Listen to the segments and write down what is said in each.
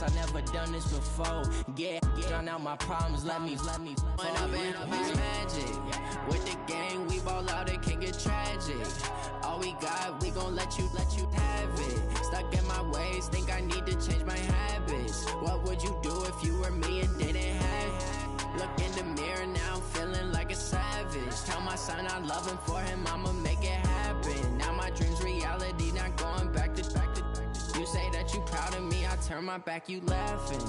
I never done this before. Drown out my problems, let me When I been up is magic. With the gang, we ball out, it can get tragic. All we got, we gon' let you have it. Stuck in my ways, think I need to change my habits. What would you do if you were me and didn't have it? Look in the mirror, now I'm feeling like a savage. Tell my son I love him, for him I'ma make it happen. Now my dream's reality, not going back to. You say that you proud of me, I turn my back, you laughing.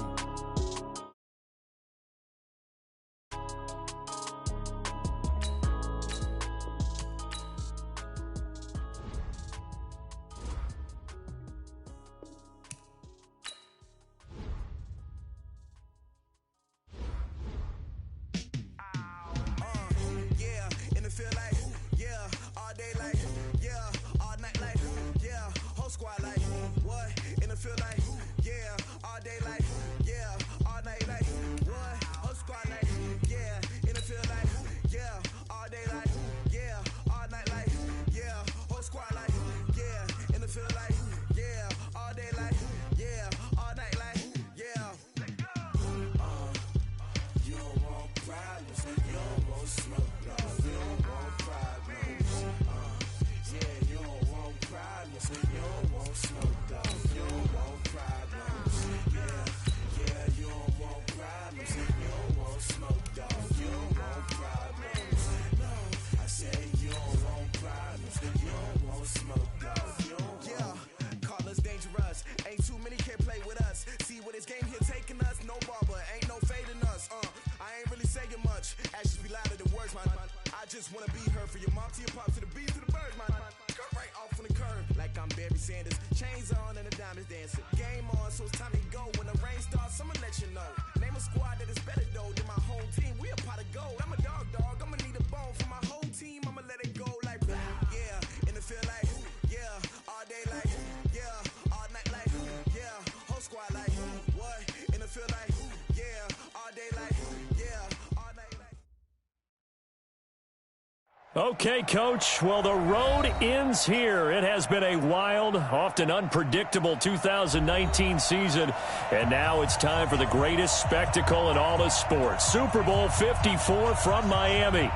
Okay, Coach. Well, the road ends here. It has been a wild, often unpredictable 2019 season, and now it's time for the greatest spectacle in all of sports. Super Bowl 54 from Miami.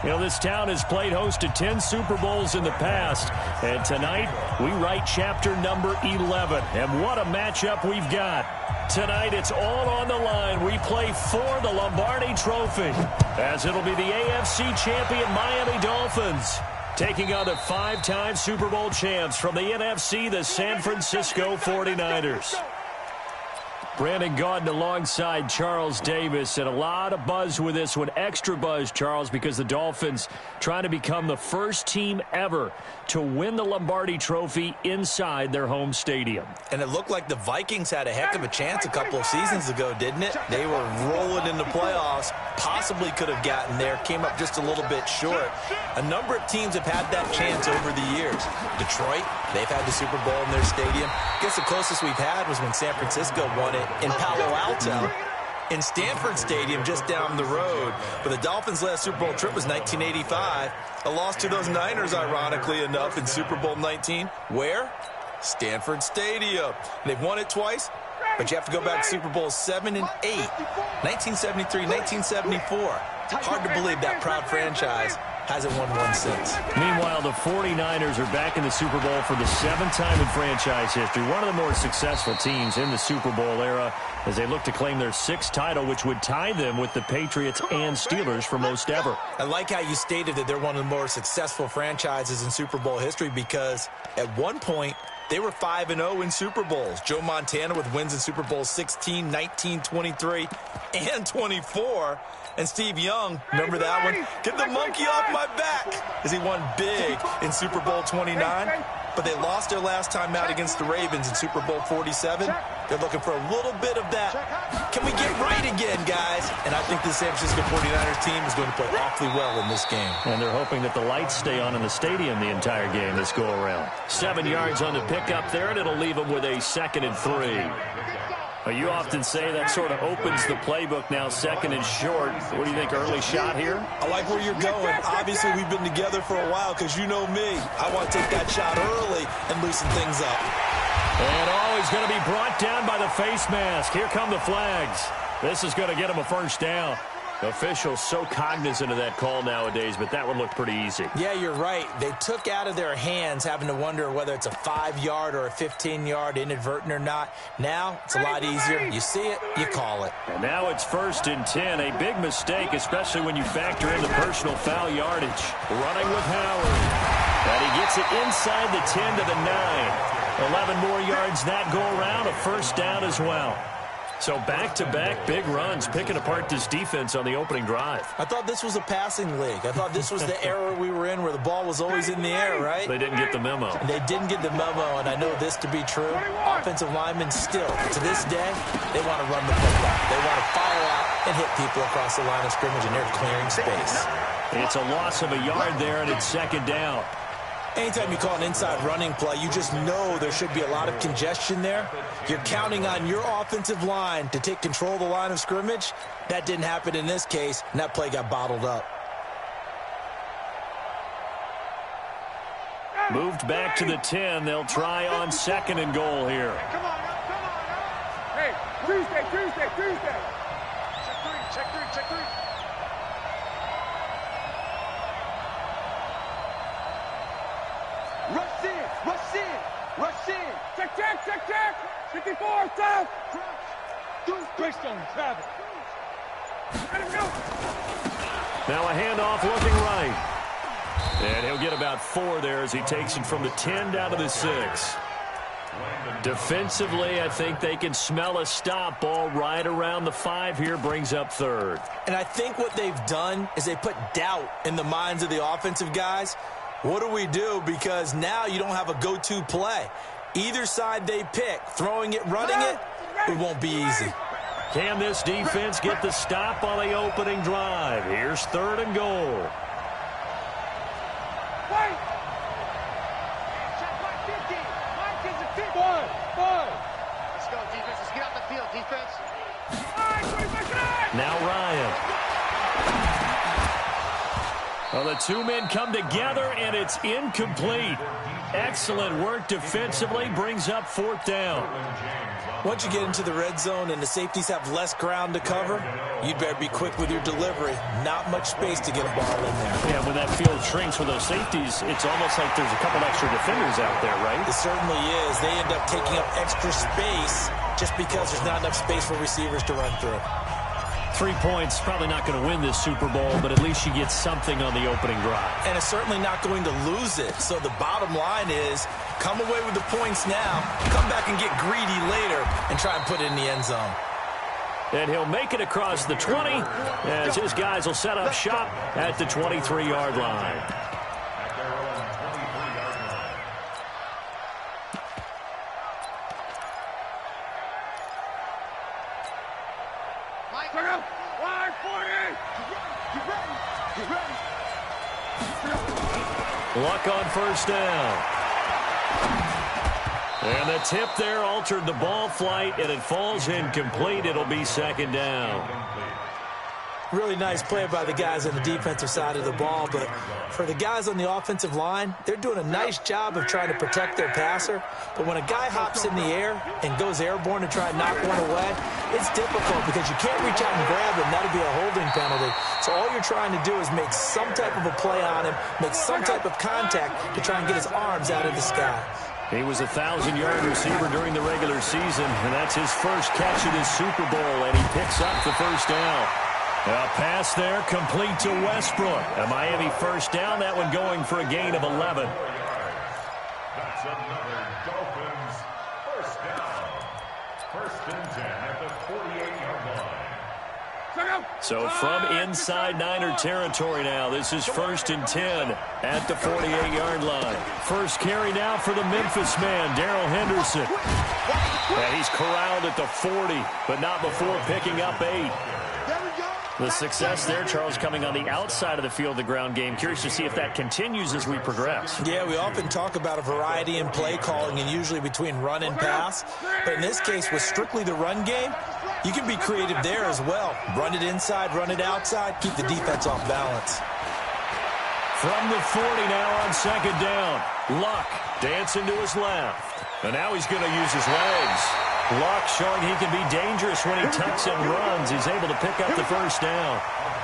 You know, this town has played host to 10 Super Bowls in the past, and tonight we write chapter number 11. And what a matchup we've got. Tonight, it's all on the line. We play for the Lombardi Trophy, as it'll be the AFC champion Miami Dolphins taking on the five-time Super Bowl champs from the NFC, the San Francisco 49ers. Brandon Gaudin alongside Charles Davis, and a lot of buzz with this one. Extra buzz, Charles, because the Dolphins trying to become the first team ever to win the Lombardi Trophy inside their home stadium. And it looked like the Vikings had a heck of a chance a couple of seasons ago, didn't it? They were rolling in the playoffs, possibly could have gotten there, came up just a little bit short. A number of teams have had that chance over the years. Detroit, they've had the Super Bowl in their stadium. I guess the closest we've had was when San Francisco won it in Palo Alto in Stanford Stadium just down the road. But the Dolphins' last Super Bowl trip was 1985. A loss to those Niners, ironically enough, in Super Bowl 19. Where? Stanford Stadium. They've won it twice, but you have to go back to Super Bowl 7 and 8. 1973, 1974. Hard to believe that proud franchise hasn't won one since. Meanwhile, the 49ers are back in the Super Bowl for the 7th time in franchise history. One of the more successful teams in the Super Bowl era as they look to claim their 6th title, which would tie them with the Patriots and Steelers for most ever. I like how you stated that they're one of the more successful franchises in Super Bowl history, because at one point, they were 5-0 in Super Bowls. Joe Montana with wins in Super Bowl 16, 19, 23, and 24. And Steve Young, remember that one? Get the monkey off my back, as he won big in Super Bowl 29. But they lost their last time out against the Ravens in Super Bowl 47. They're looking for a little bit of that. Can we get right again, guys? And I think the San Francisco 49ers team is going to play awfully well in this game. And they're hoping that the lights stay on in the stadium the entire game this go-around. 7 yards on the pickup there, and it'll leave them with a 2nd and 3. You often say that sort of opens the playbook now, 2nd and short. What do you think, early shot here? I like where you're going. Obviously, we've been together for a while, because you know me. I want to take that shot early and loosen things up. And he's going to be brought down by the face mask. Here come the flags. This is going to get him a first down. Officials so cognizant of that call nowadays, but that would look pretty easy. Yeah, you're right. They took out of their hands having to wonder whether it's a 5-yard or a 15-yard inadvertent or not. Now, it's a lot easier. You see it, you call it. And now it's 1st and 10. A big mistake, especially when you factor in the personal foul yardage. Running with Howard. And he gets it inside the 10 to the 9. 11 more yards that go around, a first down as well. So back-to-back big runs, picking apart this defense on the opening drive. I thought this was a passing league. I thought this was the era we were in where the ball was always in the air, right? They didn't get the memo. They didn't get the memo, and I know this to be true. Offensive linemen still, to this day, they want to run the football. They want to fire out and hit people across the line of scrimmage, and they're clearing space. It's a loss of a yard there, and it's 2nd down. Anytime you call an inside running play, you just know there should be a lot of congestion there. You're counting on your offensive line to take control of the line of scrimmage. That didn't happen in this case, and that play got bottled up. Moved back to the 10. They'll try on 2nd and goal here. Come on, hey, Tuesday. Check three. Rush in. Check. 54, stop. Based on Travis. Let him go. Now a handoff looking right. And he'll get about 4 there as he takes it from the 10 down to the 6. Defensively, I think they can smell a stop. Ball right around the 5 here, brings up 3rd. And I think what they've done is they put doubt in the minds of the offensive guys. What do we do? Because now you don't have a go-to play. Either side they pick, throwing it, running it, it won't be easy. Can this defense get the stop on the opening drive? Here's 3rd and goal. Wait. Check 50. Mike is a 50. Five. Let's go, defense. Let's get off the field, defense. Now Ryan. Well, the 2 men come together, and it's incomplete. Excellent work defensively, brings up 4th down. Once you get into the red zone and the safeties have less ground to cover, you'd better be quick with your delivery. Not much space to get a ball in there. Yeah, when that field shrinks with those safeties, it's almost like there's a couple extra defenders out there, right? It certainly is. They end up taking up extra space just because there's not enough space for receivers to run through. 3 points, probably not going to win this Super Bowl, but at least you get something on the opening drive. And it's certainly not going to lose it. So the bottom line is, come away with the points now, come back and get greedy later, and try and put it in the end zone. And he'll make it across the 20, as his guys will set up shop at the 23-yard line. Luck on 1st down. And the tip there altered the ball flight, and it falls incomplete. It'll be 2nd down. Really nice play by the guys on the defensive side of the ball, but for the guys on the offensive line, they're doing a nice job of trying to protect their passer. But when a guy hops in the air and goes airborne to try and knock one away, it's difficult because you can't reach out and grab him. That'll be a holding penalty. So all you're trying to do is make some type of a play on him, make some type of contact to try and get his arms out of the sky. He was a 1,000-yard receiver during the regular season, and that's his first catch of this Super Bowl, and he picks up the first down. A pass there complete to Westbrook. A Miami first down, that one going for a gain of 11. That's another Dolphins first down. 1st and 10 at the 48-yard line. So from inside Niner territory now, this is 1st and 10 at the 48-yard line. First carry now for the Memphis man, Darrell Henderson. And he's corralled at the 40, but not before picking up 8. The success there, Charles, coming on the outside of the field, the ground game. Curious to see if that continues as we progress. Yeah, we often talk about a variety in play calling and usually between run and pass. But in this case, with strictly the run game, you can be creative there as well. Run it inside, run it outside, keep the defense off balance. From the 40 now on 2nd down. Luck dancing to his left. And now he's going to use his legs. Luck showing he can be dangerous when he tucks and runs. He's able to pick up the first down.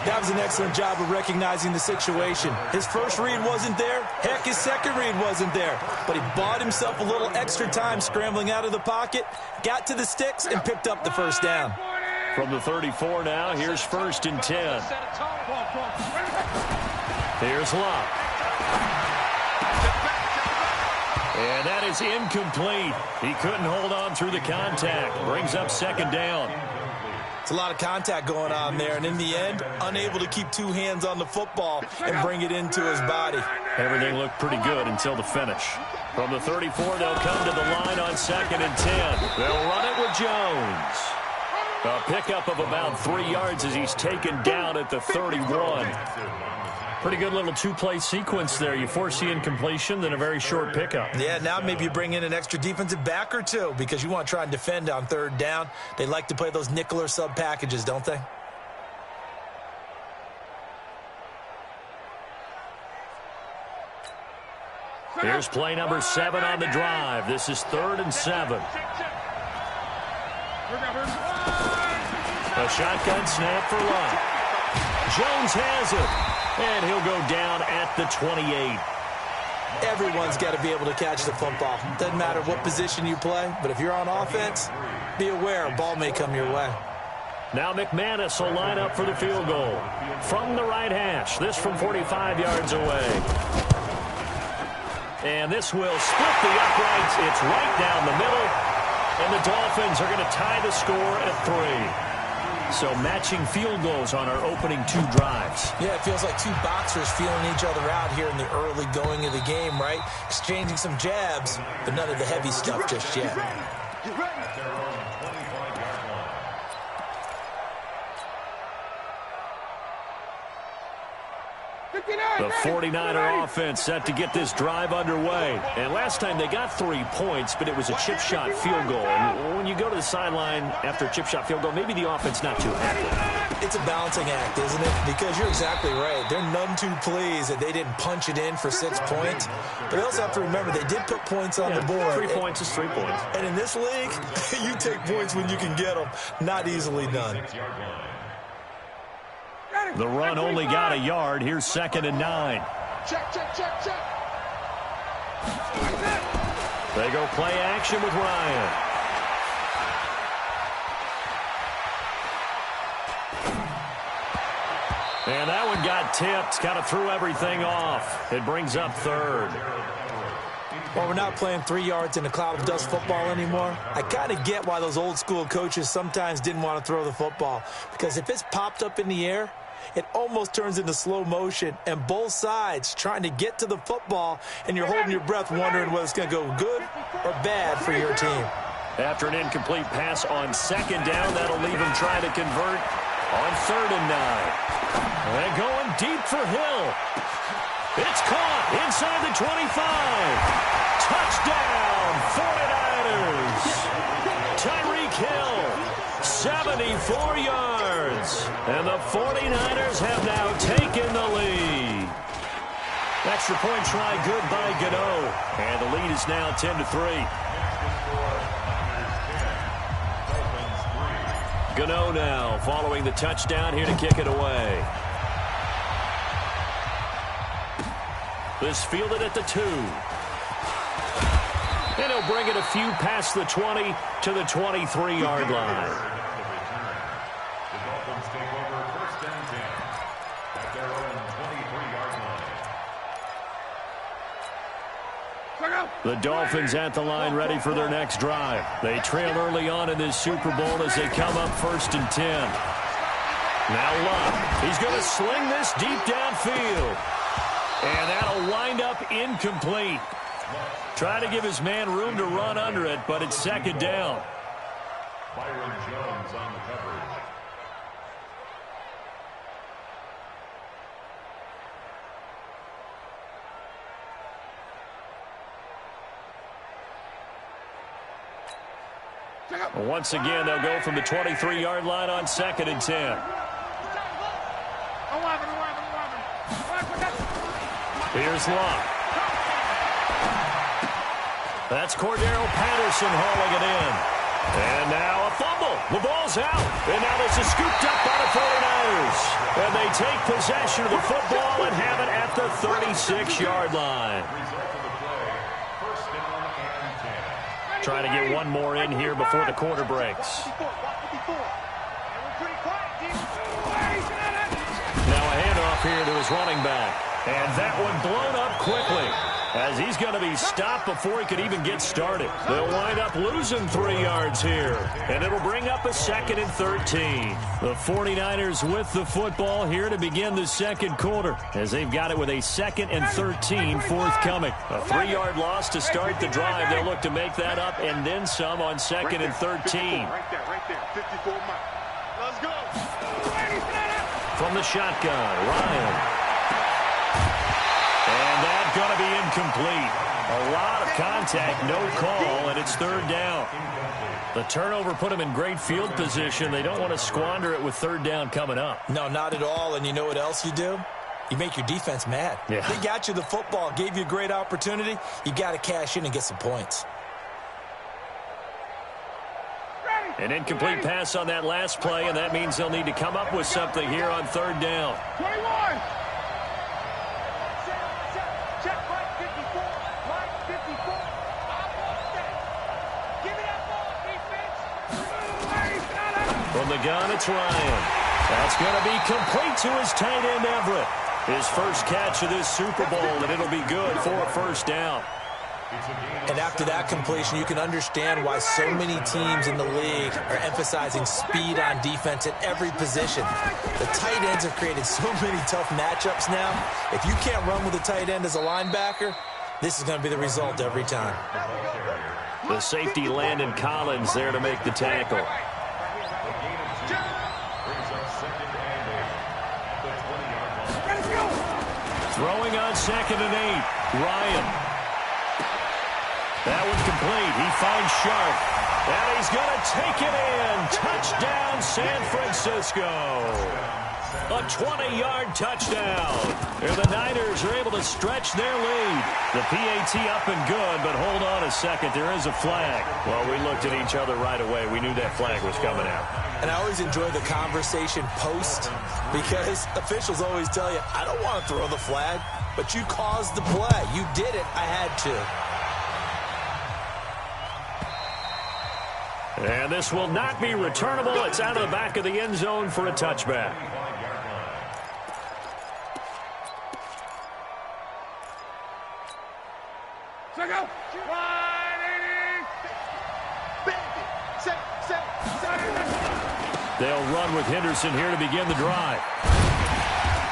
That was an excellent job of recognizing the situation. His first read wasn't there. Heck, his second read wasn't there. But he bought himself a little extra time scrambling out of the pocket, got to the sticks, and picked up the first down. From the 34 now, here's 1st and 10. Here's Luck. And that is incomplete. He couldn't hold on through the contact. Brings up 2nd down. It's a lot of contact going on there, and in the end, unable to keep 2 hands on the football and bring it into his body. Everything looked pretty good until the finish. From the 34, they'll come to the line on 2nd and 10. They'll run it with Jones. A pickup of about 3 yards as he's taken down at the 31. Pretty good little 2-play sequence there. You force the incompletion, then a very short pickup. Yeah, now maybe you bring in an extra defensive back or two because you want to try and defend on 3rd down. They like to play those nickel or sub packages, don't they? Here's play number 7 on the drive. This is 3rd and 7. A shotgun snap for Luck. Jones has it. And he'll go down at the 28. Everyone's got to be able to catch the football. Doesn't matter what position you play, but if you're on offense, be aware a ball may come your way. Now McManus will line up for the field goal. From the right hash, this from 45 yards away. And this will split the uprights. It's right down the middle. And the Dolphins are going to tie the score at 3. So matching field goals on our opening 2 drives. Yeah, it feels like 2 boxers feeling each other out here in the early going of the game, right? Exchanging some jabs, but none of the heavy stuff just yet. The 49er offense set to get this drive underway. And last time they got 3 points, but it was a chip shot field goal. And when you go to the sideline after a chip shot field goal, maybe the offense not too happy. It's a balancing act, isn't it? Because you're exactly right. They're none too pleased that they didn't punch it in for 6 points. But they also have to remember they did put points on the board. 3 points is 3 points. And in this league, you take points when you can get them. Not easily done. The run only got a yard. Here's 2nd and 9. Check. They go play action with Ryan. And that one got tipped. Kind of threw everything off. It brings up 3rd. Well, we're not playing 3 yards in a cloud of dust football anymore. I kind of get why those old school coaches sometimes didn't want to throw the football. Because if it's popped up in the air, it almost turns into slow motion, and both sides trying to get to the football, and you're holding your breath wondering whether it's going to go good or bad for your team. After an incomplete pass on 2nd down, that'll leave him trying to convert on 3rd and 9. And going deep for Hill. It's caught inside the 25. Touchdown, 49ers. Tyreek Hill, 74 yards. And the 49ers have now taken the lead. Extra point try good by Gooooooo. And the lead is now 10-3. Gooooooo now following the touchdown here to kick it away. This fielded at the 2. And he'll bring it a few past the 20 to the 23-yard line. The Dolphins take over 1st and 10 at their own 23-yard line. The Dolphins at the line ready for their next drive. They trail early on in this Super Bowl as they come up 1st and 10. Now Luck. He's going to sling this deep downfield. And that'll wind up incomplete. Trying to give his man room to run under it, but it's 2nd down. Byron Jones on the coverage. Once again, they'll go from the 23-yard line on 2nd and 10. Here's Luck. That's Cordero Patterson hauling it in. And now a fumble. The ball's out. And now this is scooped up by the 49ers. And they take possession of the football and have it at the 36-yard line. Trying to get one more in here before the quarter breaks. Now a handoff here to his running back. And that one blown up quickly, as he's going to be stopped before he could even get started. They'll wind up losing 3 yards here, and it'll bring up a 2nd and 13. The 49ers with the football here to begin the second quarter, as they've got it with a 2nd and 13 forthcoming. A 3-yard loss to start the drive. They'll look to make that up and then some on 2nd and 13. Right there, 54 miles. Let's go. From the shotgun, Ryan. And that's going to be incomplete. A lot of contact, no call, and it's 3rd down. The turnover put them in great field position. They don't want to squander it with 3rd down coming up. No, not at all. And you know what else you do? You make your defense mad. Yeah. They got you the football, gave you a great opportunity. You got to cash in and get some points. An incomplete pass on that last play, and that means they'll need to come up with something here on 3rd down. 21. Check right 54. Right 54. Give me that ball, defense. From the gun, it's Ryan. That's going to be complete to his tight end, Everett. His first catch of this Super Bowl, and it'll be good for a 1st down. And after that completion, you can understand why so many teams in the league are emphasizing speed on defense at every position. The tight ends have created so many tough matchups now. If you can't run with a tight end as a linebacker, this is going to be the result every time. The safety, Landon Collins, there to make the tackle. Throwing on 2nd and 8, Ryan. That one's complete. He finds Sharp. And he's going to take it in. Touchdown, San Francisco. A 20-yard touchdown. And the Niners are able to stretch their lead. The PAT up and good, but hold on a second. There is a flag. Well, we looked at each other right away. We knew that flag was coming out. And I always enjoy the conversation post, because officials always tell you, I don't want to throw the flag, but you caused the play. You did it. I had to. And this will not be returnable. It's out of the back of the end zone for a touchback. Go. 180. They'll run with Henderson here to begin the drive.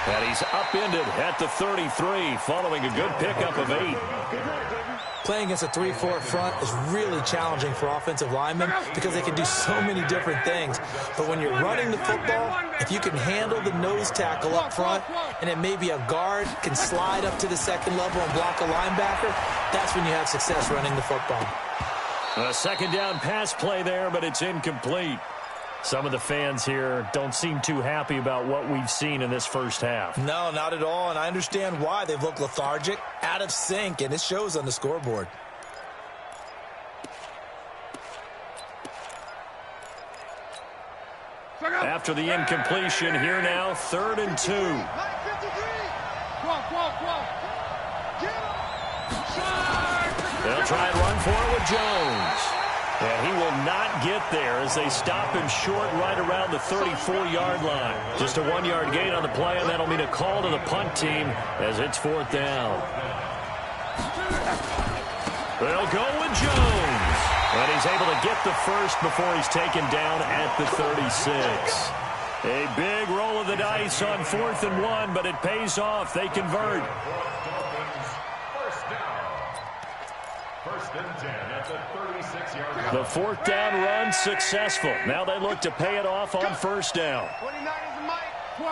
And he's upended at the 33, following a good pickup of 8. Playing against a 3-4 front is really challenging for offensive linemen because they can do so many different things. But when you're running the football, if you can handle the nose tackle up front, and then maybe a guard can slide up to the 2nd level and block a linebacker, that's when you have success running the football. A 2nd down pass play there, but it's incomplete. Some of the fans here don't seem too happy about what we've seen in this first half. No, not at all, and I understand why. They've looked lethargic, out of sync, and it shows on the scoreboard. After the incompletion, here now, 3rd and 2. They'll try and run for it with Jones. And he will not get there as they stop him short right around the 34-yard line. Just a 1-yard gain on the play, and that'll mean a call to the punt team as it's 4th down. They'll go with Jones. And he's able to get the first before he's taken down at the 36. A big roll of the dice on 4th and 1, but it pays off. They convert. The 4th down run successful. Now they look to pay it off on 1st down. 29 is the mic. 12.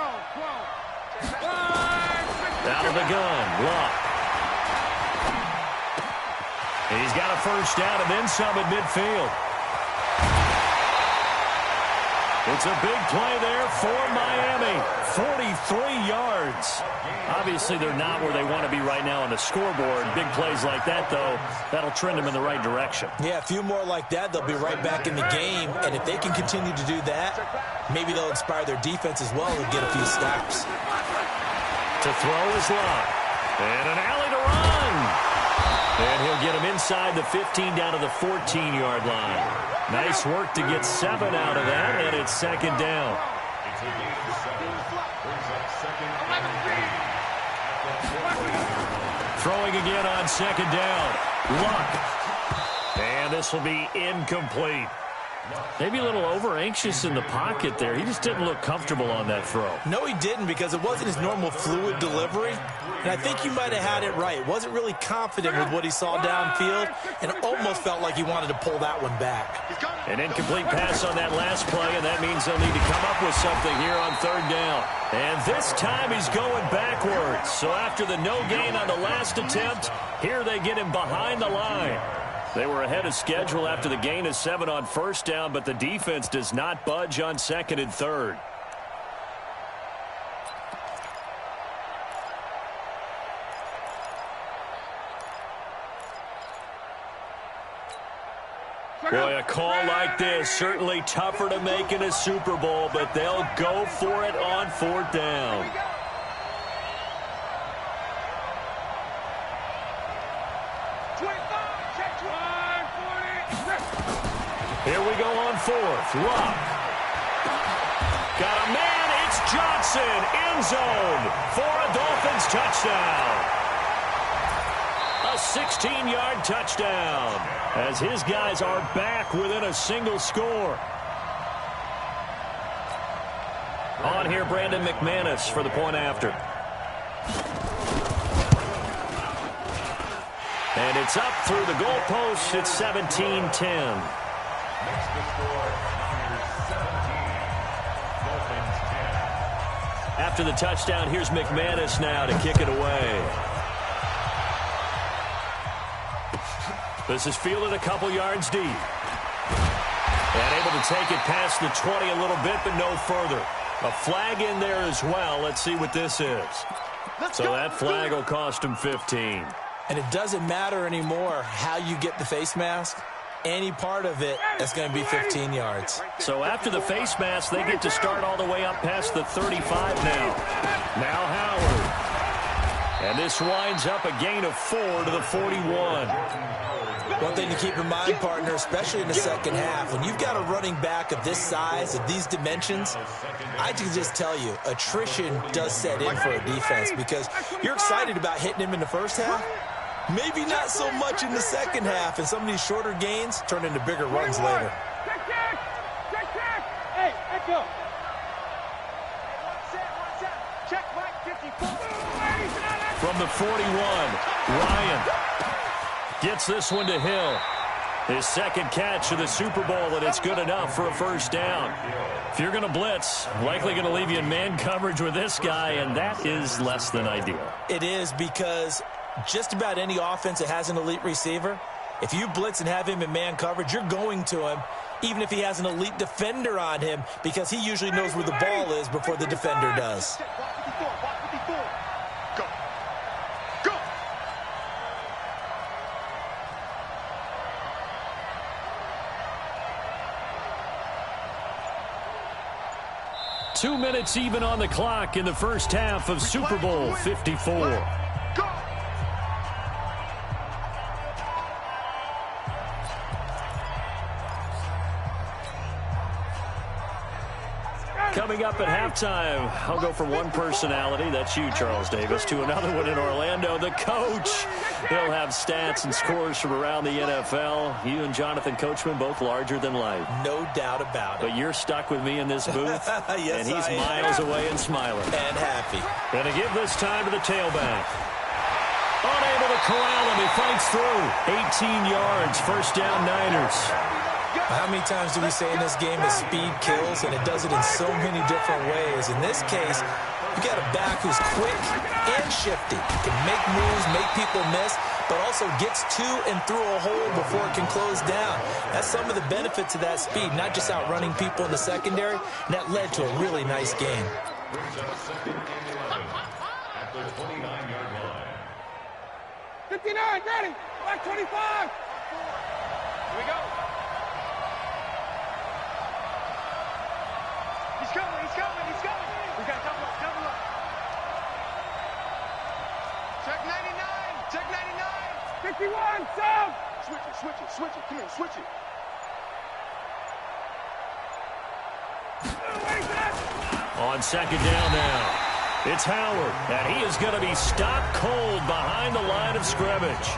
Out of the gun, Luck. He's got a 1st down and then some at midfield. It's a big play there for Miami. 43 yards. Obviously, they're not where they want to be right now on the scoreboard. Big plays like that, though, that'll trend them in the right direction. Yeah, a few more like that, they'll be right back in the game. And if they can continue to do that, maybe they'll inspire their defense as well and get a few stops. To throw is Locke. And an alley to run. And he'll get him inside the 15 down to the 14-yard line. Nice work to get 7 out of that, and it's second down. Throwing again on second down. Luck. And this will be incomplete. Maybe a little over-anxious in the pocket there. He just didn't look comfortable on that throw. No, he didn't, because it wasn't his normal fluid delivery. And I think you might have had it right. Wasn't really confident with what he saw downfield and almost felt like he wanted to pull that one back. An incomplete pass on that last play, and that means they'll need to come up with something here on third down. And this time he's going backwards. So after the no gain on the last attempt, here they get him behind the line. They were ahead of schedule after the gain of 7 on first down, but the defense does not budge on second and third. Boy, a call like this, certainly tougher to make in a Super Bowl, but they'll go for it on fourth down. Here we go on fourth. Luck. Got a man. It's Johnson. End zone for a Dolphins touchdown. A 16-yard touchdown as his guys are back within a single score. On here, Brandon McManus for the point after. And it's up through the goalpost. It's 17-10. Next to score, Niners 17, Dolphins 10. After the touchdown, here's McManus now to kick it away. This is fielded a couple yards deep. And able to take it past the 20 a little bit, but no further. A flag in there as well. Let's see what this is. So that flag will cost him 15. And it doesn't matter anymore how you get the face mask. Any part of it, that's going to be 15 yards. So after the face mask, they get to start all the way up past the 35 now. Now Howard. And this winds up a gain of 4 to the 41. One thing to keep in mind, partner, especially in the second half, when you've got a running back of this size, of these dimensions, I can just tell you, attrition does set in for a defense because you're excited about hitting him in the first half. Maybe not so much in the second half, and some of these shorter gains turn into bigger runs later. Hey, echo. Check Mike 54. From the 41, Ryan gets this one to Hill. His second catch of the Super Bowl, and it's good enough for a first down. If you're going to blitz, likely going to leave you in man coverage with this guy, and that is less than ideal. It is, because just about any offense that has an elite receiver, if you blitz and have him in man coverage, you're going to him, even if he has an elite defender on him, because he usually knows where the ball is before the defender does. Go. Go. 2 minutes even on the clock in the first half of Super Bowl 54. Coming up at halftime, I'll go from one personality, that's you, Charles Davis, to another one in Orlando, the coach. He'll have stats and scores from around the NFL. You and Jonathan Coachman, both larger than life. No doubt about it. But you're stuck with me in this booth, yes, and he's miles away and smiling. And happy. Going to give this time to the tailback. Unable to corral him, he fights through. 18 yards, first down Niners. How many times do we say in this game that speed kills, and it does it in so many different ways? In this case, you got a back who's quick and shifty. Can make moves, make people miss, but also gets to and through a hole before it can close down. That's some of the benefits of that speed, not just outrunning people in the secondary, and that led to a really nice game. Brings up second and 11 at the 29-yard line. 59, ready, black 25. Here we go. He's coming, he's coming, he's coming. We got double up, double up. Check 99, check 99. 51, south. Switch it, switch it, switch it. Come here, switch it. On second down now, it's Howard, and he is going to be stopped cold behind the line of scrimmage.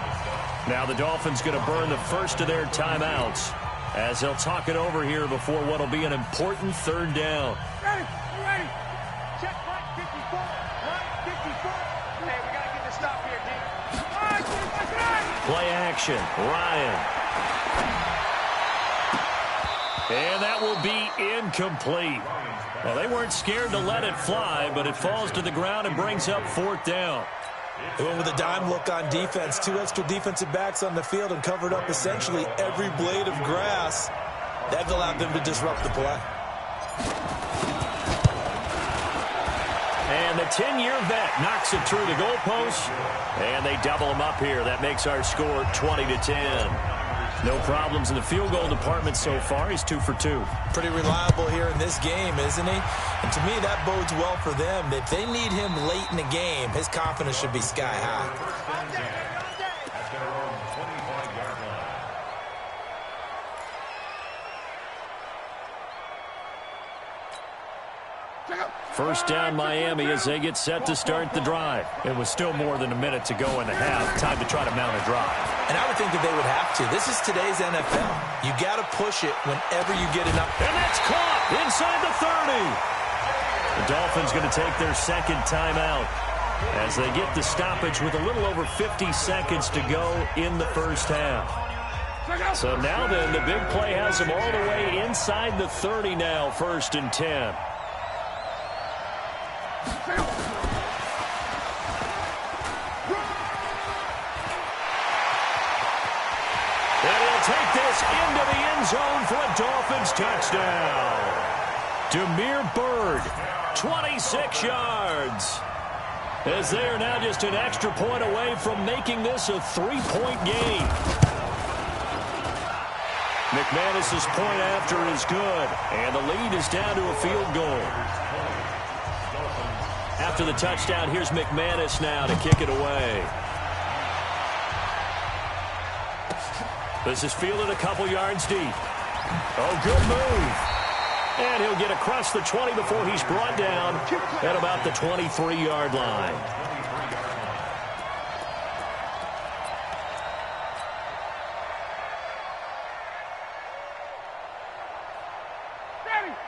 Now the Dolphins going to burn the first of their timeouts as they'll talk it over here before what will be an important third down. Ready, ready. Check right 54, right 54. Hey, we got to get the stop here, D. All right, Play action, Ryan. And that will be incomplete. Well, they weren't scared to let it fly, but it falls to the ground and brings up fourth down. They went with a dime look on defense. 2 extra defensive backs on the field and covered up essentially every blade of grass. That allowed them to disrupt the play. And the 10-year vet knocks it through the goalpost, and they double him up here. That makes our score 20-10. No problems in the field goal department so far. He's 2 for 2. Pretty reliable here in this game, isn't he? And to me, that bodes well for them. If they need him late in the game, his confidence should be sky high. At their own 25-yard line. First down Miami as they get set to start the drive. It was still more than a minute to go in the half. Time to try to mount a drive. And I would think that they would have to. This is today's NFL. You got to push it whenever you get enough. And that's caught inside the 30. The Dolphins going to take their second timeout as they get the stoppage with a little over 50 seconds to go in the first half. So now then, the big play has them all the way inside the 30 now, 1st and 10. And he'll take this into the end zone for a Dolphins touchdown. Demir Bird, 26 yards. As they are now just an extra point away from making this a 3-point game. McManus's point after is good, and the lead is down to a field goal. After the touchdown, here's McManus now to kick it away. This is fielded a couple yards deep. Oh, good move. And he'll get across the 20 before he's brought down at about the 23-yard line.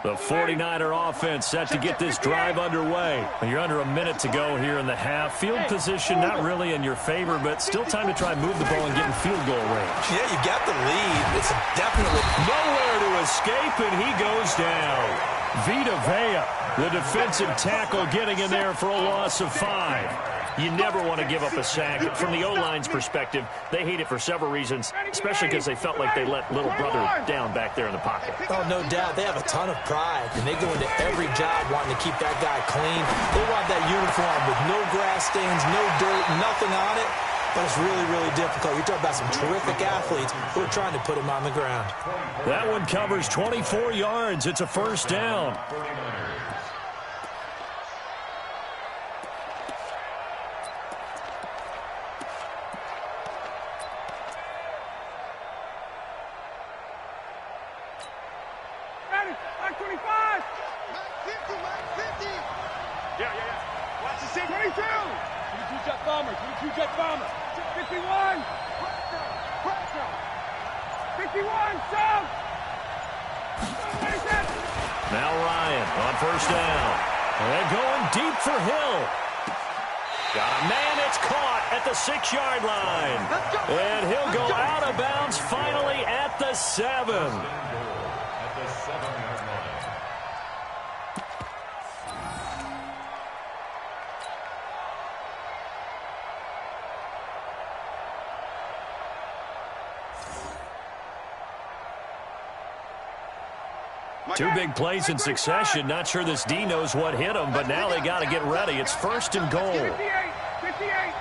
The 49er offense set to get this drive underway. You're under a minute to go here in the half. Field position not really in your favor, but still time to try and move the ball and get in field goal range. Yeah, you got the lead. It's definitely nowhere to escape, and he goes down. Vita Vea, the defensive tackle, getting in there for a loss of 5. You never want to give up a sack. From the O-line's perspective, they hate it for several reasons, especially because they felt like they let little brother down back there in the pocket. Oh, no doubt. They have a ton of pride, and they go into every job wanting to keep that guy clean. They want that uniform with no grass stains, no dirt, nothing on it. But it's really, really difficult. You're talking about some terrific athletes who are trying to put him on the ground. That one covers 24 yards. It's a first down. Now Ryan on first down. And going deep for Hill. Got a man, it's caught at the 6-yard line. And he'll go out of bounds finally at the 7. At the 7-yard line. Two big plays in succession. Not sure this D knows what hit him, but now they got to get ready. It's first and goal. 58.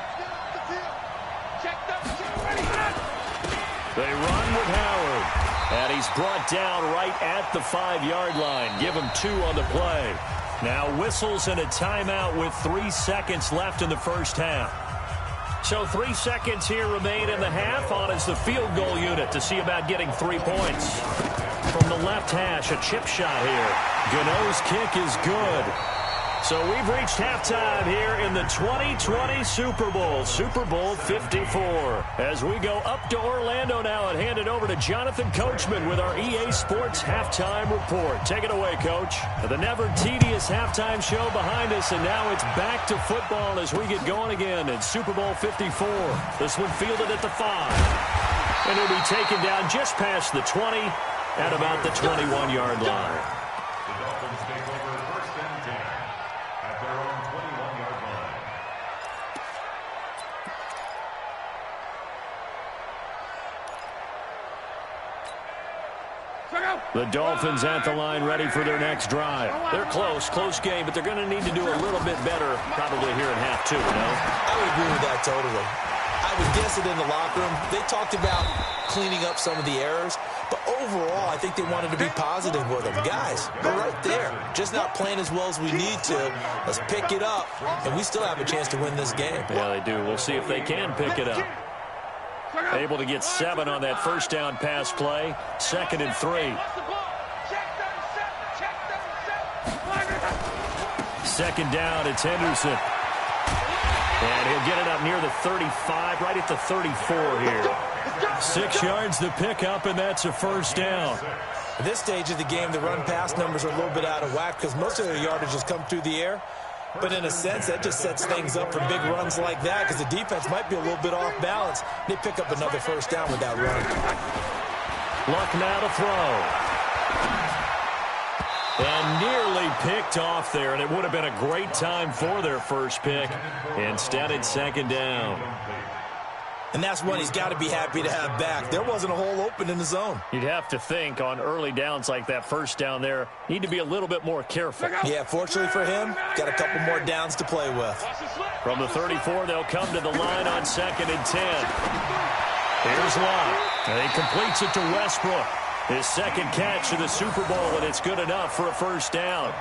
They run with Howard, and he's brought down right at the 5-yard line. Give him 2 on the play. Now whistles and a timeout with 3 seconds left in the first half. So 3 seconds here remain in the half. On is the field goal unit to see about getting 3 points. From the left hash, a chip shot here. Gooooo's kick is good. So we've reached halftime here in the 2020 Super Bowl, Super Bowl 54. As we go up to Orlando now and hand it over to Jonathan Coachman with our EA Sports Halftime Report. Take it away, Coach. The never tedious halftime show behind us, and now it's back to football as we get going again in Super Bowl 54. This one fielded at the 5. And it'll be taken down just past the 20 at about the 21-yard line. The Dolphins take over first and 10 at their own 21-yard line. The Dolphins at the line ready for their next drive. They're close game, but they're going to need to do a little bit better probably here in half 2, no? I would agree with that totally. I would guess it in the locker room. They talked about cleaning up some of the errors, but overall, I think they wanted to be positive with them. Guys, we're right there. Just not playing as well as we need to. Let's pick it up, and we still have a chance to win this game. Yeah, they do. We'll see if they can pick it up. Able to get 7 on that first down pass play. 2nd and 3. 2nd down, it's Henderson. And he'll get it up near the 35, right at the 34 here. 6 yards the pickup, and that's a first down. At this stage of the game, the run-pass numbers are a little bit out of whack because most of their yardage has come through the air. But in a sense, that just sets things up for big runs like that because the defense might be a little bit off balance. They pick up another first down with that run. Luck now to throw. And nearly picked off there, and it would have been a great time for their first pick. Instead, it's 2nd down. And that's one he's got to be happy to have back. There wasn't a hole open in the zone. You'd have to think on early downs like that first down there, need to be a little bit more careful. Yeah, fortunately for him, got a couple more downs to play with. From the 34, they'll come to the line on 2nd and 10. Here's Lott. And he completes it to Westbrook. His 2nd catch of the Super Bowl, and it's good enough for a first down.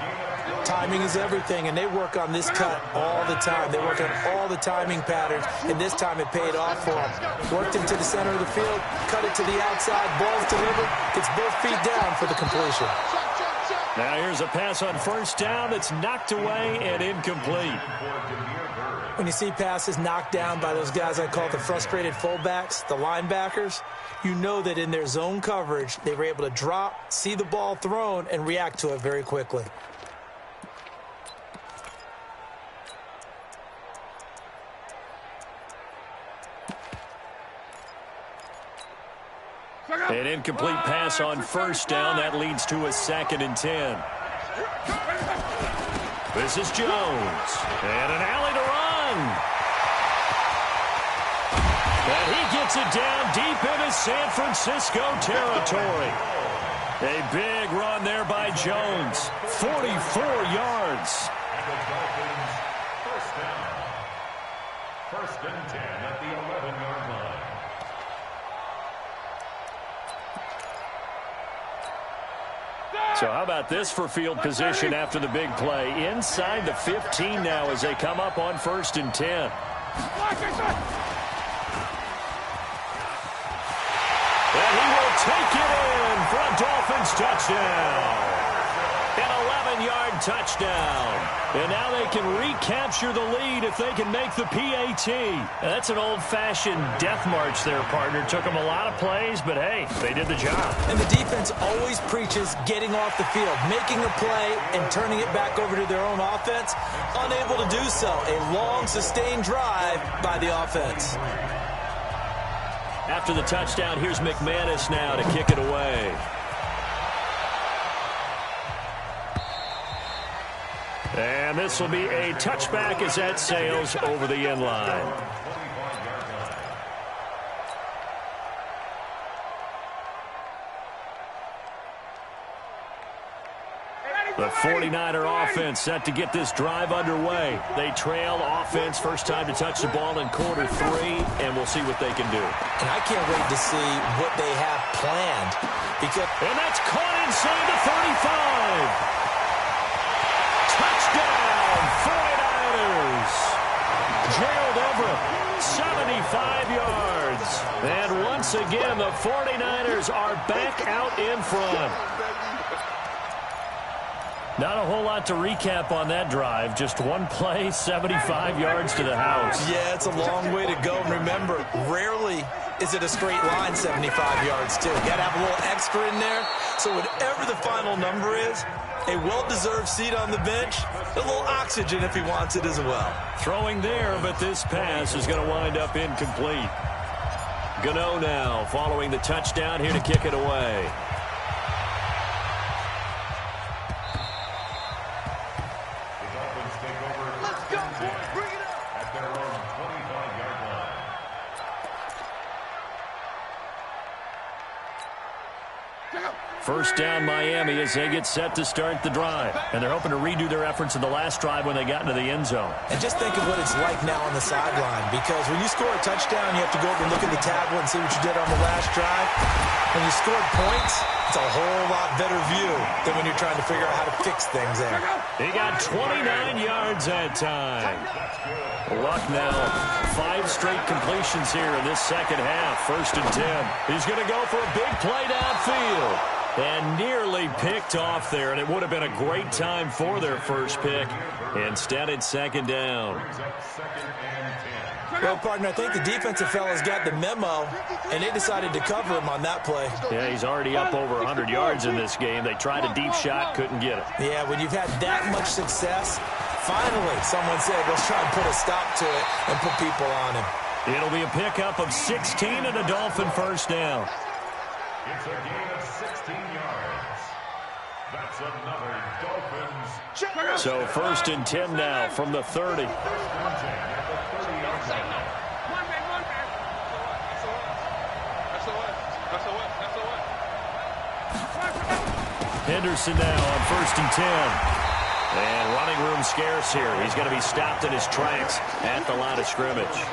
Timing is everything, and they work on this cut all the time. They work on all the timing patterns, and this time it paid off for them. Worked into the center of the field, cut it to the outside, ball's delivered, gets both feet down for the completion. Now here's a pass on first down that's knocked away and incomplete. When you see passes knocked down by those guys I call the frustrated fullbacks, the linebackers, you know that in their zone coverage, they were able to drop, see the ball thrown, and react to it very quickly. An incomplete pass on first down. That leads to a 2nd and 10. This is Jones. And an alley to run. And he gets it down deep into San Francisco territory. A big run there by Jones. 44 yards. And the Dolphins first down. 1st and 10 at the 11-yard line. So how about this for field position after the big play? Inside the 15 now as they come up on 1st and 10. And he will take it in for a Dolphins touchdown. An 11-yard touchdown. And now they can recapture the lead if they can make the PAT. Now that's an old-fashioned death march there, partner. Took them a lot of plays, but hey, they did the job. And the defense always preaches getting off the field, making a play, and turning it back over to their own offense. Unable to do so. A long, sustained drive by the offense. After the touchdown, here's McManus now to kick it away. And this will be a touchback as that sails over the end line. The 49er offense set to get this drive underway. They trail offense, first time to touch the ball in quarter 3, and we'll see what they can do. And I can't wait to see what they have planned. And that's caught inside the 35. Touchdown, 49ers. Gerald Everett, 75 yards. And once again, the 49ers are back out in front. Not a whole lot to recap on that drive. Just one play, 75 yards to the house. Yeah, it's a long way to go. And remember, rarely is it a straight line 75 yards, too. Got to have a little extra in there. So whatever the final number is, a well-deserved seat on the bench, a little oxygen if he wants it as well. Throwing there, but this pass is going to wind up incomplete. Gooooooo now following the touchdown here to kick it away. First down Miami as they get set to start the drive. And they're hoping to redo their efforts in the last drive when they got into the end zone. And just think of what it's like now on the sideline, because when you score a touchdown, you have to go over and look at the tablet and see what you did on the last drive. When you scored points, it's a whole lot better view than when you're trying to figure out how to fix things there. He got 29 yards that time. Luck now, 5 straight completions here in this second half. First and 10. He's going to go for a big play downfield. And nearly picked off there, and it would have been a great time for their first pick. Instead, it's second down. Well, partner, I think the defensive fellas got the memo, and they decided to cover him on that play. Yeah, he's already up over 100 yards in this game. They tried a deep shot, couldn't get it. Yeah, when you've had that much success, finally someone said, let's try and put a stop to it and put people on him. It'll be a pickup of 16 and a Dolphin first down. It's a gain of 16 yards. That's another Dolphins. So first and 10 now from the 30. First and 10 at the 30-yard line. Henderson now on first and 10. And running room scarce here. He's going to be stopped in his tracks at the line of scrimmage.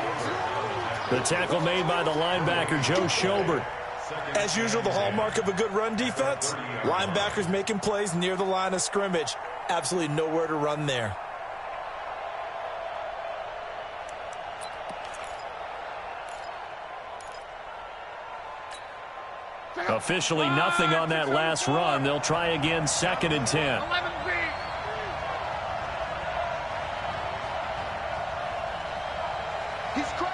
The tackle made by the linebacker, Joe Schobert. As usual, the hallmark of a good run defense, linebackers making plays near the line of scrimmage. Absolutely nowhere to run there. Officially nothing on that last run. They'll try again, second and 10. He's crazy.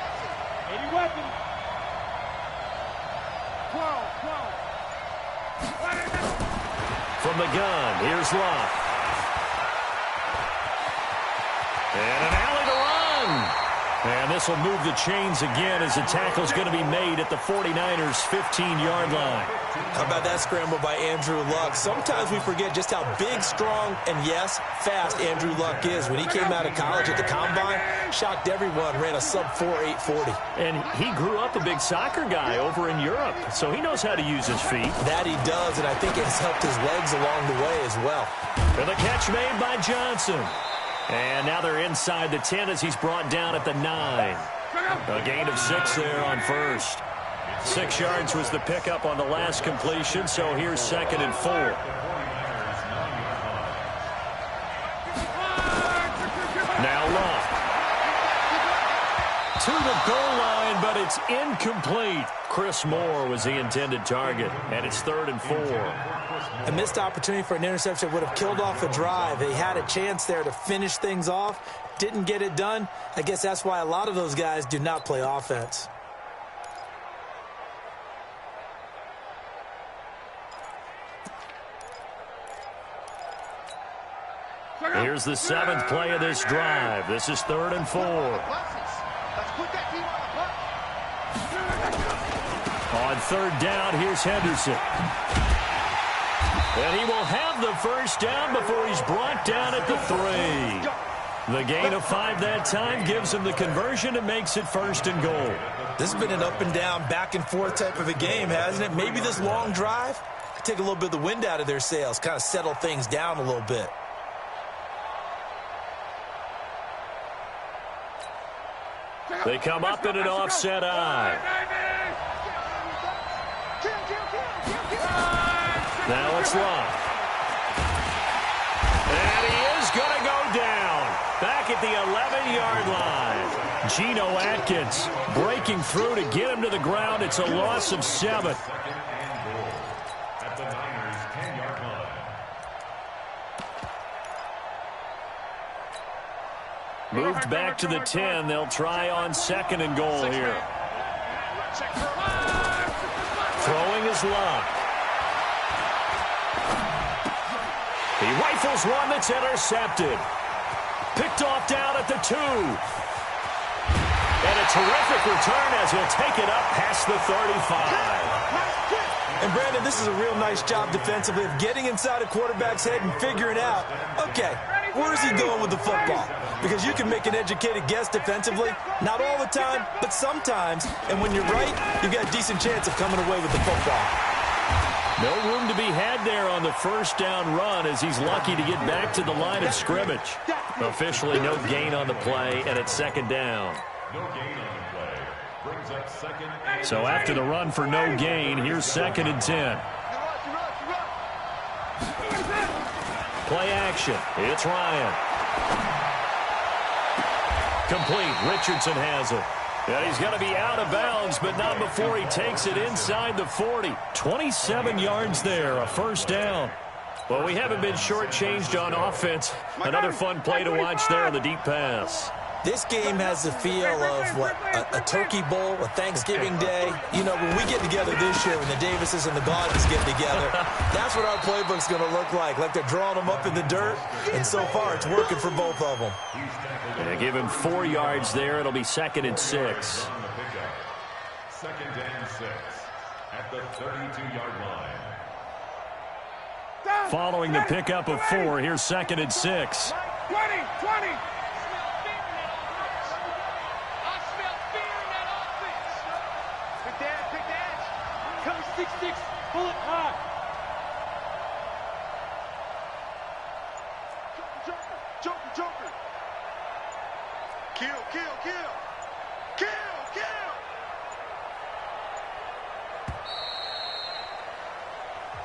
80 weapon. 12. From the gun, here's Locke. And an alley to run. And this will move the chains again as the tackle's going to be made at the 49ers' 15-yard line. How about that scramble by Andrew Luck? Sometimes we forget just how big, strong, and yes, fast Andrew Luck is. When he came out of college at the Combine, shocked everyone, ran a sub-4 840. And he grew up a big soccer guy over in Europe, so he knows how to use his feet. That he does, and I think it has helped his legs along the way as well. And the catch made by Johnson. And now they're inside the 10 as he's brought down at the 9. A gain of 6 there on first. 6 yards was the pickup on the last completion, so here's second and 4. Now Locke. To the goal line, but it's incomplete. Chris Moore was the intended target, and it's 3rd and 4. A missed opportunity for an interception would have killed off a drive. They had a chance there to finish things off. Didn't get it done. I guess that's why a lot of those guys do not play offense. Here's the 7th play of this drive. This is 3rd and 4. On 3rd down, here's Henderson. And he will have the first down before he's brought down at the 3. The gain of 5 that time gives him the conversion and makes it 1st and goal. This has been an up and down, back and forth type of a game, hasn't it? Maybe this long drive take a little bit of the wind out of their sails, kind of settle things down a little bit. They come up in an offset eye. Now it's locked. And he is going to go down. Back at the 11-yard line. Geno Atkins breaking through to get him to the ground. It's a loss of 7. Second and goal at the Niners' 10-yard line. Moved back to the 10. They'll try on 2nd and goal here. Throwing is locked. He rifles one that's intercepted. Picked off down at the 2. And a terrific return as he'll take it up past the 35. And, Brandon, this is a real nice job defensively of getting inside a quarterback's head and figuring out, okay, where's he going with the football? Because you can make an educated guess defensively, not all the time, but sometimes. And when you're right, you've got a decent chance of coming away with the football. No room to be had there on the first down run as he's lucky to get back to the line of scrimmage. Officially no gain on the play, and it's 2nd down. No gain on the play. Brings up 2nd and So after the run for no gain, here's 2nd and 10. Play action. It's Ryan. Complete. Richardson has it. And he's going to be out of bounds, but not before he takes it inside the 40. 27 yards there, a first down. Well, we haven't been shortchanged on offense. Another fun play to watch there on the deep pass. This game has the feel of, what, a turkey bowl, a Thanksgiving day. You know, when we get together this year, when the Davises and the Gaudens get together, that's what our playbook's going to look like they're drawing them up in the dirt, and so far it's working for both of them. They give him 4 yards there. It'll be 2nd and 6. 2nd and 6 at the 32-yard line. Following the pickup of 4, here's 2nd and 6. 20. Big dash. Coming 6'6", pull it high. Joker. Kill.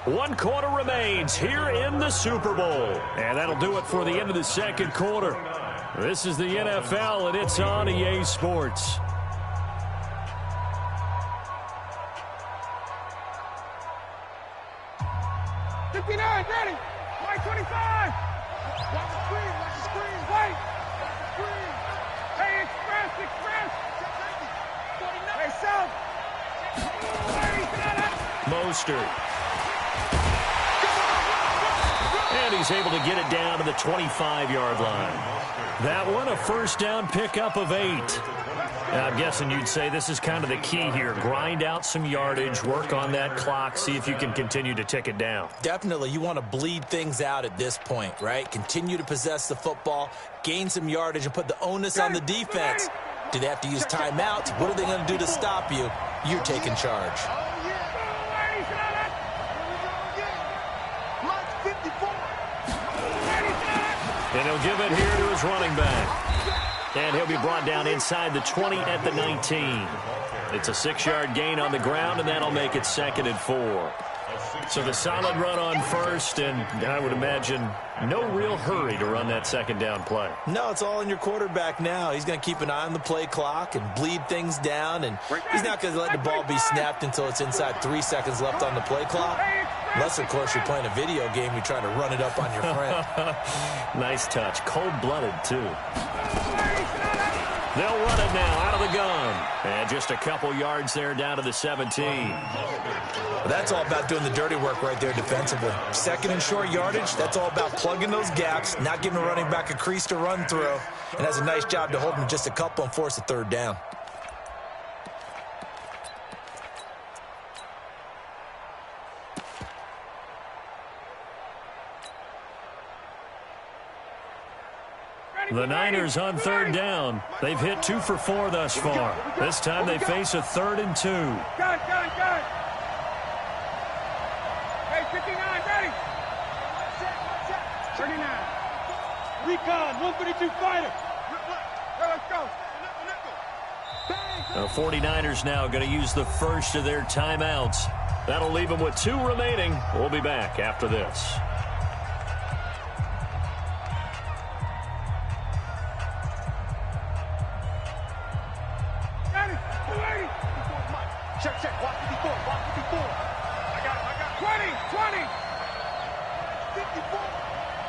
One quarter remains here in the Super Bowl. And that'll do it for the end of the second quarter. This is the NFL, and it's on EA Sports. Ready. White 25. Watch the screen. White. Hey, express. Hey, South. Mostert. And he's able to get it down to the 25-yard line. That one, a first down pickup of 8. I'm guessing you'd say this is kind of the key here. Grind out some yardage, work on that clock, see if you can continue to tick it down. Definitely, you want to bleed things out at this point, right? Continue to possess the football, gain some yardage, and put the onus on the defense. Do they have to use timeouts? What are they going to do to stop you? You're taking charge. And he'll give it here to his running back. And he'll be brought down inside the 20 at the 19. It's a 6-yard gain on the ground, and that'll make it 2nd and 4. So the solid run on first, and I would imagine no real hurry to run that second down play. No, it's all in your quarterback now. He's going to keep an eye on the play clock and bleed things down, and he's not going to let the ball be snapped until it's inside 3 seconds left on the play clock. Unless, of course, you're playing a video game, you're trying to run it up on your friend. Nice touch. Cold-blooded, too. They'll run it now out of the gun. And just a couple yards there down to the 17. That's all about doing the dirty work right there defensively. Second and short yardage, that's all about plugging those gaps, not giving a running back a crease to run through. And has a nice job to hold him just a couple and force a third down. The Niners on third down. They've hit 2 for 4 thus far. This time they face a 3rd and 2. Gun. Hey, Recon, 152 fighter. Let's go. The 49ers now going to use the first of their timeouts. That'll leave them with 2 remaining. We'll be back after this. Check. Watch 54. I got it. 20. 54.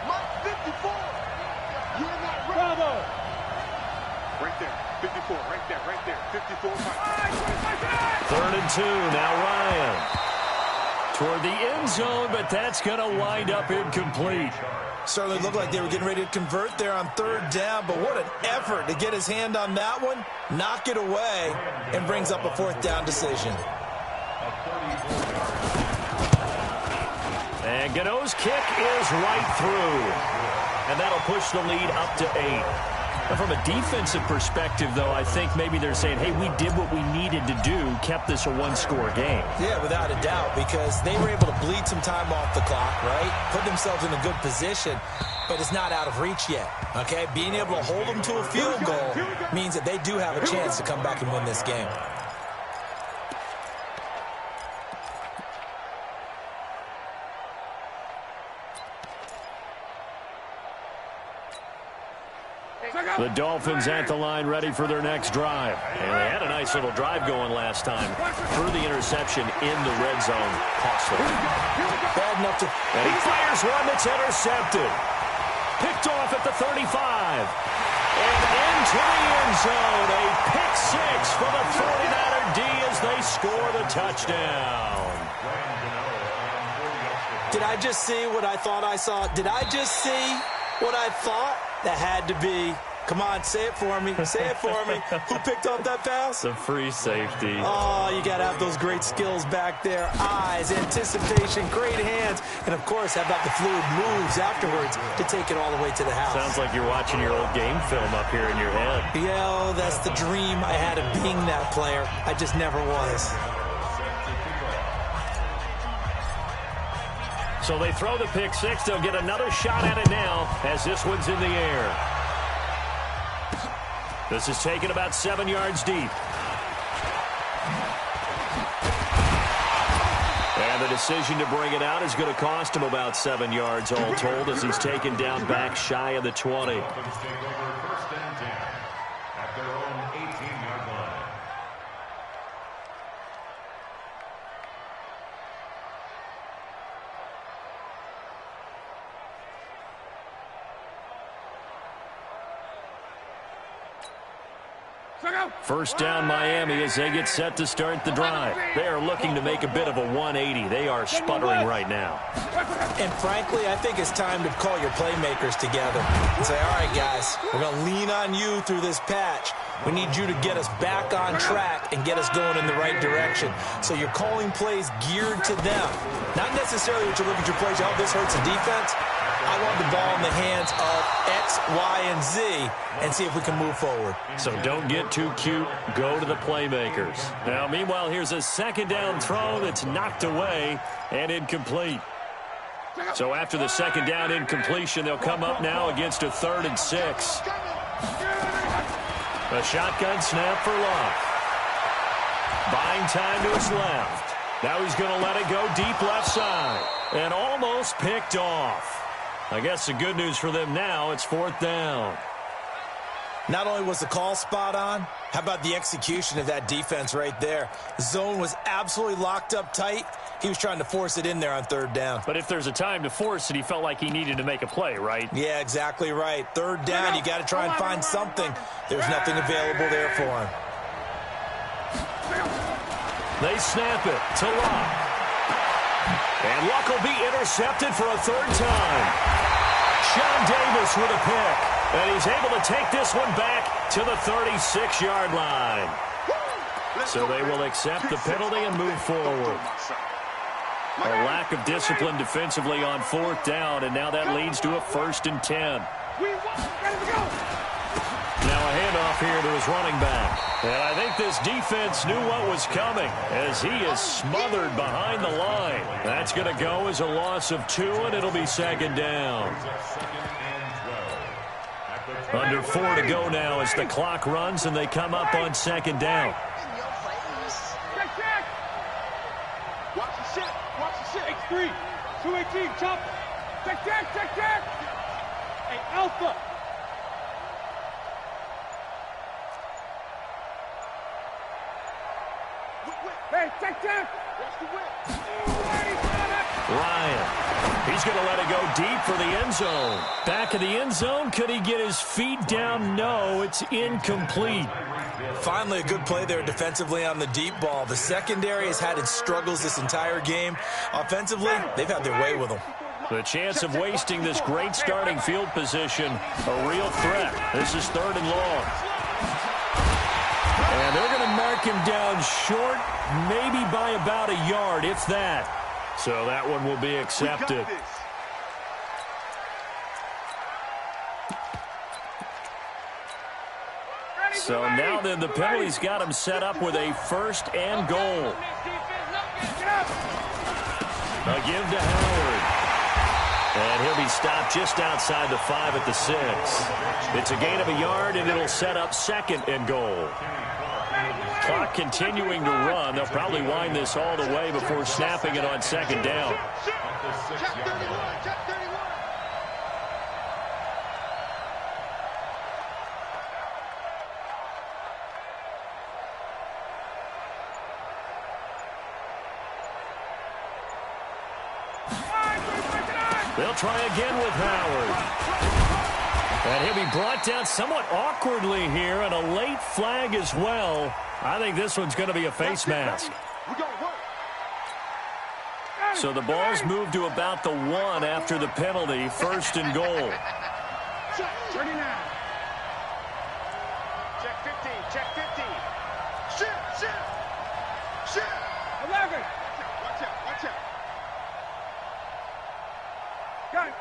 Mike, 54. You're not ready. Bravo. Right there. 54. Right there. 54. Mike. 3rd and 2. Now Ryan. Toward the end zone, but that's going to wind up incomplete. Certainly looked like they were getting ready to convert there on 3rd down, but what an effort to get his hand on that one, knock it away, and brings up a 4th down decision. And Gano's kick is right through. And that'll push the lead up to 8. Now, from a defensive perspective, though, I think maybe they're saying, hey, we did what we needed to do, kept this a 1-score game. Yeah, without a doubt, because they were able to bleed some time off the clock, right? Put themselves in a good position, but it's not out of reach yet, okay? Being able to hold them to a field goal means that they do have a chance to come back and win this game. The Dolphins at the line ready for their next drive. And they had a nice little drive going last time. Threw the interception in the red zone. Costly. Bad enough to... And he fires one that's intercepted. Picked off at the 35. And into the end zone. A pick 6 for the 49er D as they score the touchdown. Did I just see what I thought I saw? Did I just see what I thought? That had to be. Come on, say it for me. Say it for me. Who picked up that pass? The free safety. Oh, you got to have those great skills back there. Eyes, anticipation, great hands. And, of course, how about the fluid moves afterwards to take it all the way to the house. Sounds like you're watching your old game film up here in your head. Yeah, oh, that's the dream I had of being that player. I just never was. So they throw the pick 6. They'll get another shot at it now as this one's in the air. This is taken about 7 yards deep. And the decision to bring it out is going to cost him about 7 yards all told as he's taken down back shy of the 20. Dolphins take over 1st and 10 at their own 18-yard line. First down Miami as they get set to start the drive. They are looking to make a bit of a 180. They are sputtering right now. And frankly, I think it's time to call your playmakers together and say, all right, guys, we're going to lean on you through this patch. We need you to get us back on track and get us going in the right direction. So you're calling plays geared to them. Not necessarily what you look at your plays, oh, this hurts the defense. I want the ball in the hands of X, Y, and Z and see if we can move forward. So don't get too cute. Go to the playmakers. Now, meanwhile, here's a 2nd down throw that's knocked away and incomplete. So after the 2nd down incompletion, they'll come up now against a 3rd and 6. A shotgun snap for Love. Buying time to his left. Now he's going to let it go deep left side. And almost picked off. I guess the good news for them now, it's 4th down. Not only was the call spot on, how about the execution of that defense right there? The zone was absolutely locked up tight. He was trying to force it in there on 3rd down. But if there's a time to force it, he felt like he needed to make a play, right? Yeah, exactly right. 3rd down, you got to try and find something. There's nothing available there for him. They snap it to Luck. And Luck will be intercepted for a 3rd time. Sean Davis with a pick. And he's able to take this one back to the 36-yard line. So they will accept the penalty and move forward. A lack of discipline defensively on 4th down, and now that leads to a 1st and 10. Now a handoff here to his running back. And I think this defense knew what was coming as he is smothered behind the line. That's going to go as a loss of 2, and it'll be 2nd down. Under 4 to go now as the clock runs and they come up on second down. Check, check. Watch the shit. Watch the shit. X3. 218. Chopper. Check, check, check, check. Hey, Alpha. Hey, check, check. Watch the whip. Ryan. He's going to let it go deep for the end zone. Back in the end zone. Could he get his feet down? No, it's incomplete. Finally, a good play there defensively on the deep ball. The secondary has had its struggles this entire game. Offensively, they've had their way with them. The chance of wasting this great starting field position, a real threat. This is 3rd and long. And they're going to mark him down short, maybe by about a yard, if that. So that one will be accepted. So now then the penalty's got him set up with a 1st and goal. A give to Howard. And he'll be stopped just outside the 5 at the 6. It's a gain of a yard, and it'll set up 2nd and goal. Clock continuing to run. They'll probably wind this all the way before snapping it on 2nd down. They'll try again with Howard. And he'll be brought down somewhat awkwardly here, and a late flag as well. I think this one's going to be a face mask. So the ball's moved to about the 1 after the penalty, 1st and goal. Check 15, check 15. Shit. 11. Watch out.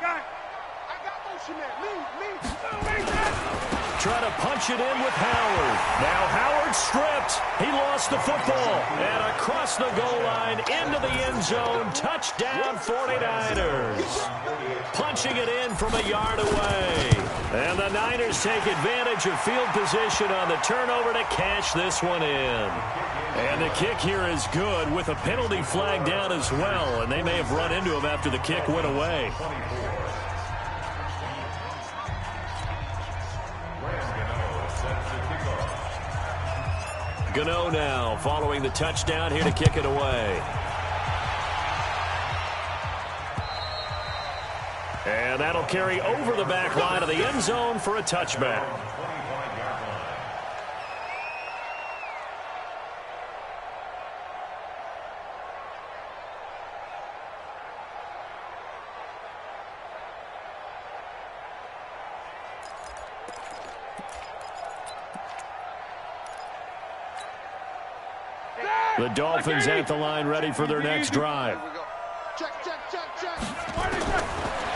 Got. I got motion man. Lead. Try to punch it in with Howard. Now Howard stripped. He lost the football. And across the goal line, into the end zone. Touchdown 49ers. Punching it in from a yard away. And the Niners take advantage of field position on the turnover to cash this one in. And the kick here is good with a penalty flag down as well. And they may have run into him after the kick went away. Gano now following the touchdown here to kick it away. And that'll carry over the back line of the end zone for a touchback. The Dolphins at the line ready for their next drive. Check.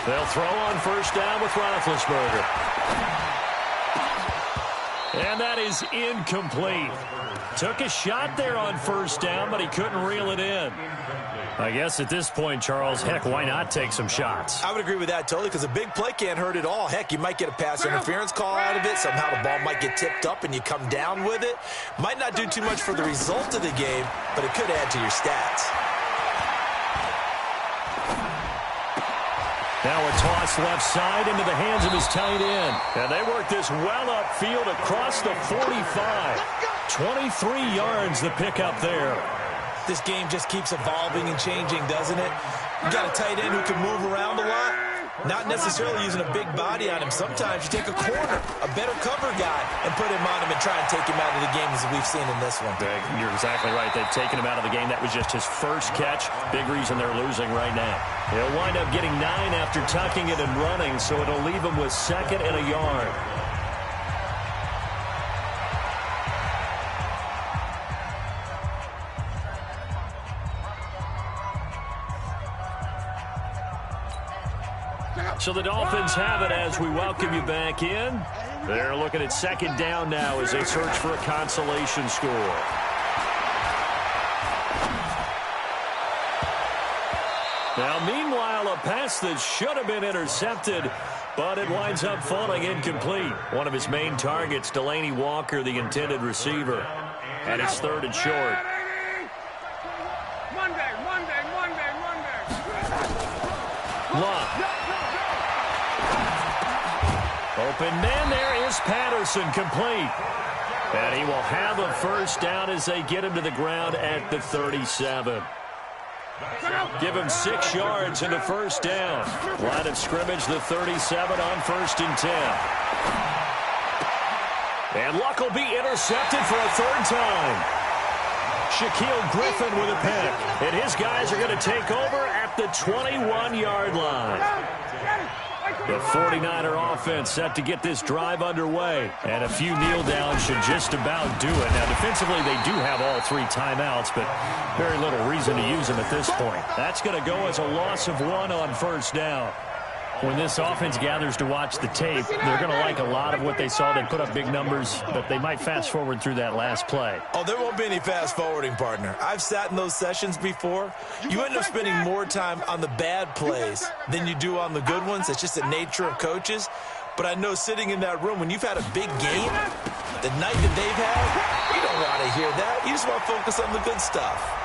They'll throw on 1st down with Roethlisberger. And that is incomplete. Took a shot there on 1st down, but he couldn't reel it in. I guess at this point, Charles, heck, why not take some shots? I would agree with that totally, because a big play can't hurt at all. Heck, you might get a pass interference call out of it. Somehow the ball might get tipped up and you come down with it. Might not do too much for the result of the game, but it could add to your stats. Now a toss left side into the hands of his tight end. And they work this well upfield across the 45. 23 yards the pickup there. This game just keeps evolving and changing, doesn't it? You got a tight end who can move around a lot, not necessarily using a big body on him. Sometimes you take a corner, a better cover guy, and put him on him and try and take him out of the game, as we've seen in this one. You're exactly right. They've taken him out of the game. That was just his first catch. Big reason they're losing right now. He'll wind up getting 9 after tucking it and running, so it'll leave him with 2nd and a yard. So the Dolphins have it as we welcome you back in. They're looking at 2nd down now as they search for a consolation score. Now, meanwhile, a pass that should have been intercepted But it winds up falling incomplete. One of his main targets, Delaney Walker, the intended receiver. And it's 3rd and short. Monday. Love. Open man, there is Patterson, complete. And he will have a first down as they get him to the ground at the 37. Give him 6 yards and a first down. Line of scrimmage, the 37 on 1st and 10. And Luck will be intercepted for a 3rd time. Shaquille Griffin with a pick. And his guys are going to take over at the 21-yard line. The 49er offense set to get this drive underway. And a few kneel downs should just about do it. Now, defensively, they do have all 3 timeouts, but very little reason to use them at this point. That's going to go as a loss of 1 on 1st down. When this offense gathers to watch the tape, they're going to like a lot of what they saw. They put up big numbers, but they might fast forward through that last play. Oh, there won't be any fast forwarding, partner. I've sat in those sessions before. You end up spending more time on the bad plays than you do on the good ones. It's just the nature of coaches. But I know sitting in that room, when you've had a big game, the night that they've had, you don't want to hear that. You just want to focus on the good stuff.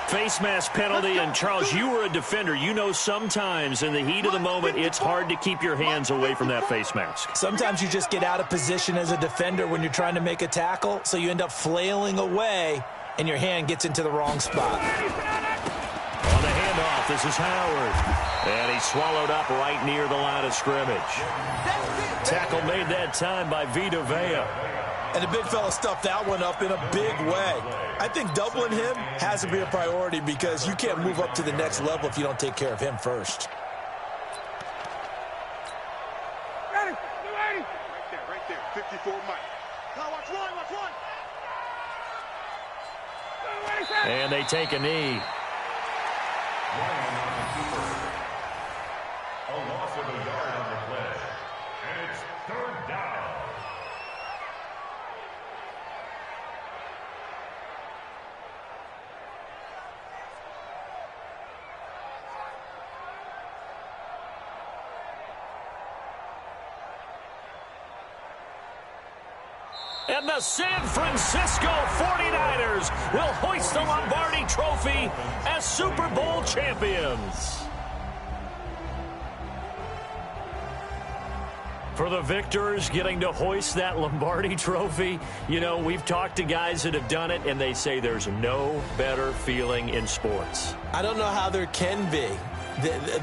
Face mask penalty, and Charles, you were a defender. You know sometimes in the heat of the moment, it's hard to keep your hands away from that face mask. Sometimes you just get out of position as a defender when you're trying to make a tackle, so you end up flailing away, and your hand gets into the wrong spot. On the handoff, this is Howard. And he's swallowed up right near the line of scrimmage. Tackle made that time by Vita Vea. And the big fella stuffed that one up in a big way. I think doubling him has to be a priority because you can't move up to the next level if you don't take care of him first. Right there. 54 Mike. Now watch one. And they take a knee. A loss of a yard on the play. And it's 3rd down. And the San Francisco 49ers will hoist the Lombardi Trophy as Super Bowl champions. For the victors getting to hoist that Lombardi Trophy, you know, we've talked to guys that have done it, and they say there's no better feeling in sports. I don't know how there can be.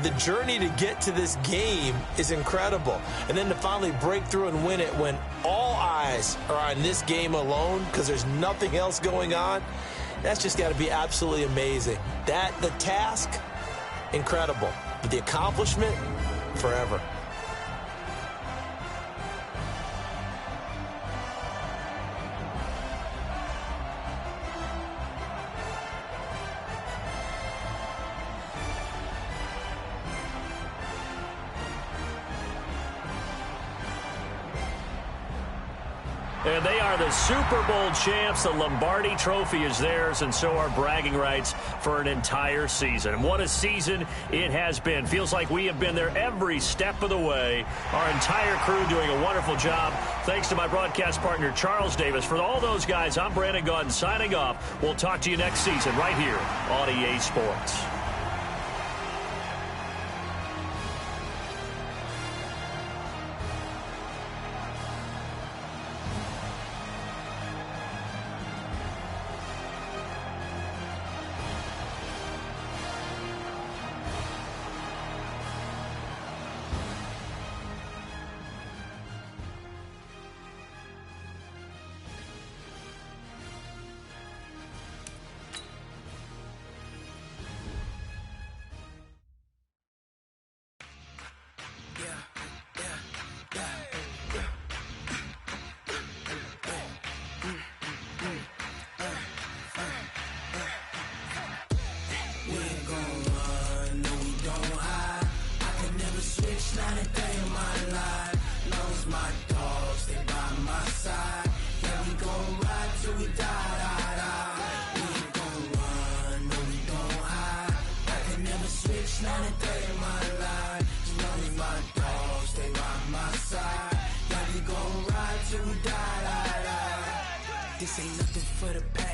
The journey to get to this game is incredible. And then to finally break through and win it when all eyes are on this game alone because there's nothing else going on, that's just got to be absolutely amazing. The task, incredible. But the accomplishment, forever. And they are the Super Bowl champs. The Lombardi Trophy is theirs, and so are bragging rights for an entire season. And what a season it has been. Feels like we have been there every step of the way. Our entire crew doing a wonderful job. Thanks to my broadcast partner, Charles Davis. For all those guys, I'm Brandon Gaudin signing off. We'll talk to you next season right here on EA Sports. till we die. This ain't nothing for the past.